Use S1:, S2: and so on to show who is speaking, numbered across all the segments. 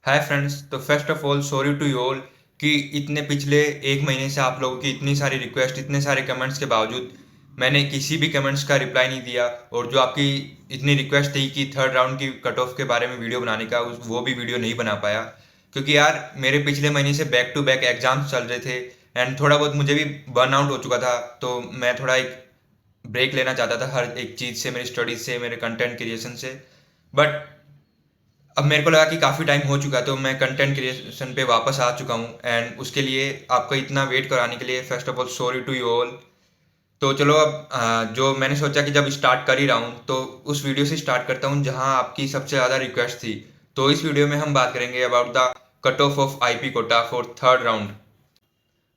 S1: हाय friends. तो first of all sorry to you all कि इतने पिछले एक महीने से आप लोगों की इतनी सारी रिक्वेस्ट, इतने सारे कमेंट्स के बावजूद मैंने किसी भी कमेंट्स का रिप्लाई नहीं दिया। और जो आपकी इतनी रिक्वेस्ट थी कि थर्ड राउंड की कट ऑफ के बारे में वीडियो बनाने का, वो भी वीडियो नहीं बना पाया। क्योंकि यार मेरे पिछले महीने से बैक टू बैक एग्जाम्स चल रहे थे एंड थोड़ा बहुत मुझे भी बर्न आउट हो चुका था। तो मैं थोड़ा एक ब्रेक लेना चाहता था हर एक चीज़ से, मेरी स्टडीज से, मेरे कंटेंट क्रिएशन से। बट अब मेरे को लगा कि काफ़ी टाइम हो चुका है, तो मैं कंटेंट क्रिएशन पे वापस आ चुका हूँ एंड उसके लिए आपको इतना वेट कराने के लिए first of all sorry to you all. तो चलो अब जो मैंने सोचा कि जब स्टार्ट कर ही रहा हूँ तो उस वीडियो से स्टार्ट करता हूँ जहाँ आपकी सबसे ज़्यादा रिक्वेस्ट थी। तो इस वीडियो में हम बात करेंगे about the cut off IP Kota for third round.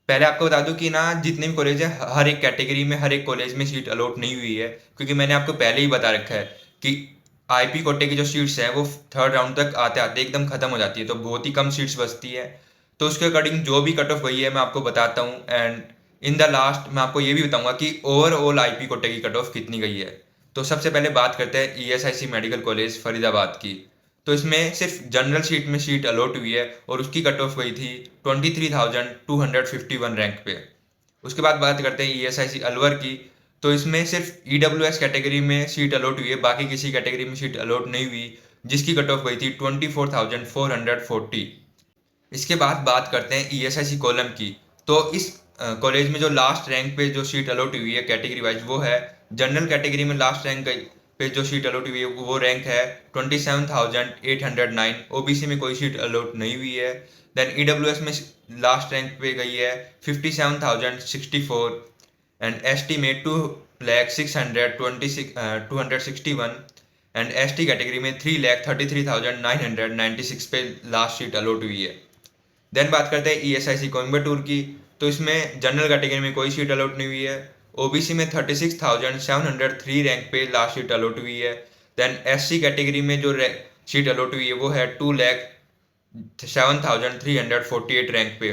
S1: पहले आपको बता दूं कि ना जितने भी कॉलेज है, हर एक कैटेगरी में हर एक कॉलेज में सीट अलॉट नहीं हुई है। क्योंकि मैंने आपको पहले ही बता रखा है कि आईपी कोटे की जो सीट्स हैं वो थर्ड राउंड तक आते आते एकदम खत्म हो जाती है, तो बहुत ही कम सीट्स बचती है। तो उसके अकॉर्डिंग जो भी कट ऑफ गई है मैं आपको बताता हूँ एंड इन द लास्ट मैं आपको ये भी बताऊंगा कि ओवरऑल आईपी कोटे की कट ऑफ कितनी गई है। तो सबसे पहले बात करते हैं ईएसआईसी मेडिकल कॉलेज फरीदाबाद की। तो इसमें सिर्फ जनरल सीट में सीट अलॉट हुई है और उसकी कट ऑफ गई थी 23,251 रैंक पे। उसके बाद बात करते हैं ईएसआईसी अलवर की। तो इसमें सिर्फ ईडब्ल्यूएस कैटेगरी में सीट अलॉट हुई है, बाकी किसी कैटेगरी में सीट अलॉट नहीं हुई, जिसकी कट ऑफ गई थी 24,440। इसके बाद बात करते हैं ईएसआईसी कॉलम की। तो इस कॉलेज में जो लास्ट रैंक पे जो सीट अलॉट हुई है कैटेगरी वाइज, वो है जनरल कैटेगरी में लास्ट रैंक पे जो सीट अलॉट हुई है वो रैंक है 27,809। ओबीसी में कोई सीट अलॉट नहीं हुई है। देन ईडब्ल्यूएस में लास्ट रैंक पे गई है 57,064 एंड एसटी में 2,626,261 एंड एसटी कैटेगरी में 3,33,996 पे लास्ट सीट अलॉट हुई है। देन बात करते हैं ईएसआईसी कोयम्बटूर की। तो इसमें जनरल कैटेगरी में कोई सीट अलॉट नहीं हुई है। ओबीसी में 36,703 रैंक पे लास्ट सीट अलॉट हुई है। देन एससी कैटेगरी में जो सीट अलॉट हुई है वो है 2,07,348 रैंक पे।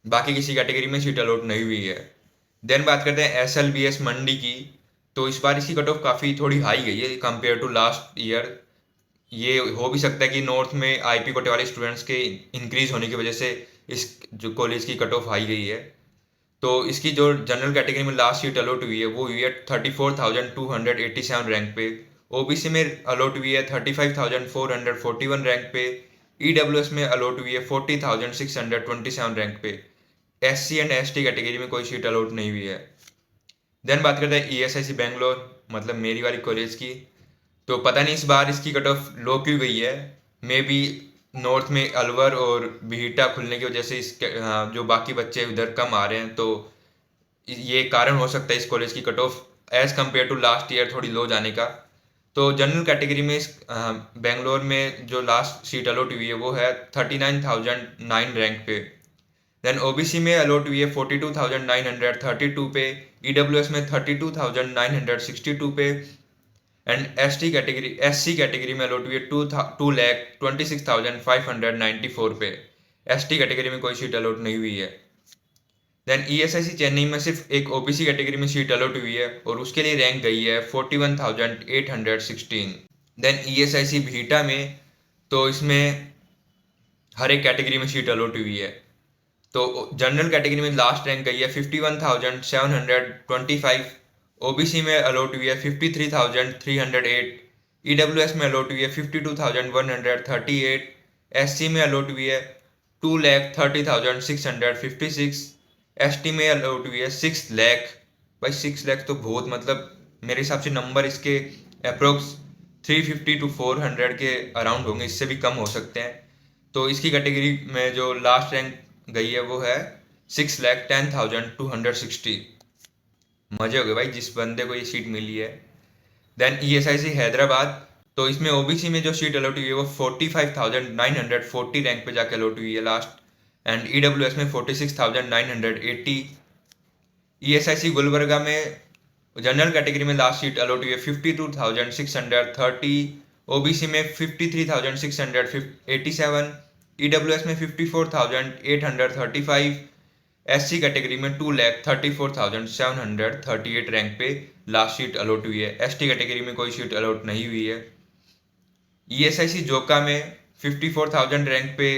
S1: बाकी किसी कैटेगरी में सीट अलॉट नहीं हुई है। देन बात करते हैं एसएलबीएस मंडी की। तो इस बार इसकी कट ऑफ काफ़ी थोड़ी हाई गई है कंपेयर टू लास्ट ईयर। ये हो भी सकता है कि नॉर्थ में आईपी कोटे वाले स्टूडेंट्स के इंक्रीज होने की वजह से इस जो कॉलेज की कट ऑफ हाई गई है। तो इसकी जो जनरल कैटेगरी में लास्ट सीट अलॉट हुई है वो हुई है 34,287 रैंक पे। ओबीसी में अलॉट हुई है 35,441 रैंक पे। ईडब्ल्यूएस में अलॉट हुई है 40,627 रैंक पे। एससी एंड एसटी कैटेगरी में कोई सीट अलॉट नहीं हुई है। देन बात करते हैं ईएसआईसी बैंगलोर, मतलब मेरी वाली कॉलेज की। तो पता नहीं इस बार इसकी कट ऑफ लो क्यों गई है। मे बी नॉर्थ में अलवर और बिहिटा खुलने की वजह से इसके जो बाकी बच्चे उधर कम आ रहे हैं, तो ये कारण हो सकता है इस कॉलेज की cut off as compare to last year थोड़ी लो जाने का। तो जनरल कैटेगरी में इस बेंगलोर में जो लास्ट सीट अलॉट हुई है वो है 39,009 रैंक पे। देन ओबीसी में अलॉट हुई है 42,932 पे। ईडब्ल्यूएस में 32,962 पे एंड एससी कैटेगरी में अलॉट हुई है 2,26,594 पे। एसटी कैटेगरी में कोई सीट अलॉट नहीं हुई है। देन ईएसआईसी चेन्नई में सिर्फ एक ओबीसी कैटेगरी में सीट अलॉट हुई है और उसके लिए रैंक गई है 41,816। देन ईएसआईसी भीटा में, तो इसमें हर एक कैटेगरी में सीट अलॉट हुई है। तो जनरल कैटेगरी में लास्ट रैंक गई है 51,725। ओबीसी में अलॉट हुई है 53,308। ईडब्ल्यूएस में अलॉट हुई है 52,138। एससी में अलॉट हुई है 2,30,656। एसटी में अलॉट हुई है 6 लाख। भाई 6 लाख तो बहुत, मतलब मेरे हिसाब से नंबर इसके अप्रोक्स 350 टू 400 के अराउंड होंगे, इससे भी कम हो सकते हैं। तो इसकी कैटेगरी में जो लास्ट रैंक गई है वो है 6,10,260। मजे हो गए भाई जिस बंदे को ये सीट मिली है। Then ESIC Hyderabad. तो इसमें ओबीसी में जो सीट अलॉट हुई है वो 45,940 रैंक पे जाके अलॉट हुई है लास्ट। एंड ईडब्ल्यूएस में 46,980। ईएसआईसी गुलबर्गा में जनरल कैटेगरी में लास्ट सीट अलॉट हुई है 52,630। ओबीसी में 53,687। ईडब्ल्यूएस में 54,835। एससी कैटेगरी में 2,34,738 रैंक पे लास्ट सीट अलॉट हुई है। एसटी कैटेगरी में कोई सीट अलॉट नहीं हुई है। ईएसआईसी जोका में 54,000 रैंक पे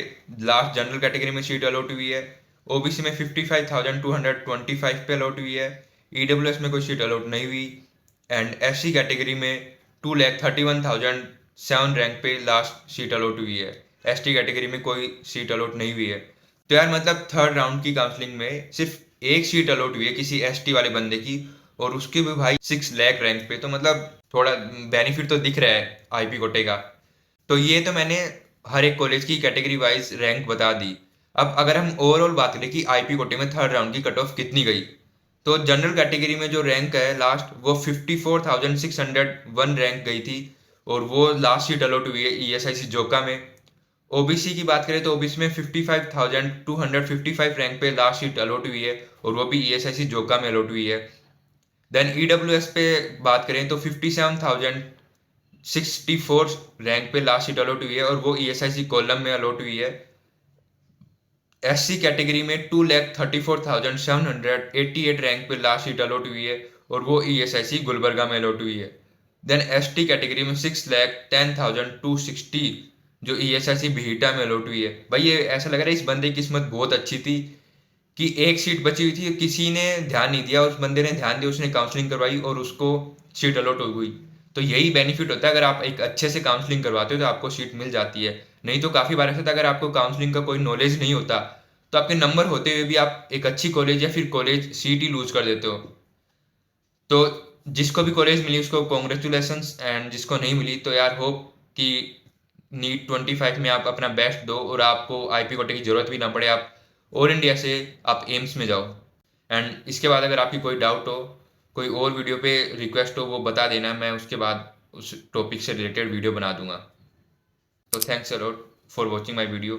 S1: लास्ट जनरल कैटेगरी में सीट अलॉट हुई है। ओबीसी में 55,225 पे अलॉट हुई है। ईडब्ल्यूएस में कोई सीट अलॉट नहीं हुई। एंड एससी कैटेगरी में 2,31,007 रैंक पे लास्ट सीट अलॉट हुई है। एसटी कैटेगरी में कोई सीट अलॉट नहीं हुई है। तो यार मतलब थर्ड राउंड की काउंसलिंग में सिर्फ एक सीट अलॉट हुई है किसी एसटी वाले बंदे की, और उसके भी भाई 6 लाख रैंक पे। तो मतलब थोड़ा बेनिफिट तो दिख रहा है आईपी कोटे का। तो ये तो मैंने हर एक कॉलेज की कैटेगरी वाइज रैंक बता दी। अब अगर हम ओवरऑल बात करें कि आईपी कोटे में थर्ड राउंड की कट ऑफ कितनी गई, तो जनरल कैटेगरी में जो रैंक है लास्ट वो 54,601 रैंक गई थी, और वो लास्ट सीट अलॉट हुई है ईएसआईसी जोका में। ओबीसी की बात करें तो ओबीसी में 55,255 रैंक पे लास्ट सीट अलॉट हुई है, और वो भी ईएसआईसी जोका में अलॉट हुई है। देन ईडब्ल्यूएस पे बात करें तो 57,064 रैंक पे लास्ट सीट अलॉट हुई है, और वो ईएसआईसी कॉलम में अलॉट हुई है। एससी कैटेगरी में 2,34,788 रैंक पे लास्ट सीट अलॉट हुई है, और वो ईएसआईसी गुलबर्गा में अलॉट हुई है। देन एसटी कैटेगरी में 6,10,260 जो ईएसआईसी बिहिटा में अलॉट हुई है। भाई ये ऐसा लग रहा है इस बंदे की किस्मत बहुत अच्छी थी कि एक सीट बची हुई थी, किसी ने ध्यान नहीं दिया, उस बंदे ने ध्यान दिया, उसने काउंसलिंग करवाई और उसको सीट अलॉट हो गई। तो यही बेनिफिट होता है, अगर आप एक अच्छे से काउंसलिंग करवाते हो तो आपको सीट मिल जाती है। नहीं तो काफ़ी बार ऐसा होता है अगर आपको काउंसलिंग का कोई नॉलेज नहीं होता तो आपके नंबर होते हुए भी आप एक अच्छी कॉलेज या फिर कॉलेज सीट ही लूज कर देते हो। तो जिसको भी कॉलेज मिली उसको कॉन्ग्रेचुलेसन्स, एंड जिसको नहीं मिली तो यार होप कि नीट 25 में आप अपना बेस्ट दो और आपको आईपी कोटे की ज़रूरत भी ना पड़े, आप ऑल इंडिया से आप एम्स में जाओ। एंड इसके बाद अगर आपकी कोई डाउट हो, कोई और वीडियो पे रिक्वेस्ट हो, वो बता देना, मैं उसके बाद उस टॉपिक से रिलेटेड वीडियो बना दूंगा। तो thanks a lot for watching my video.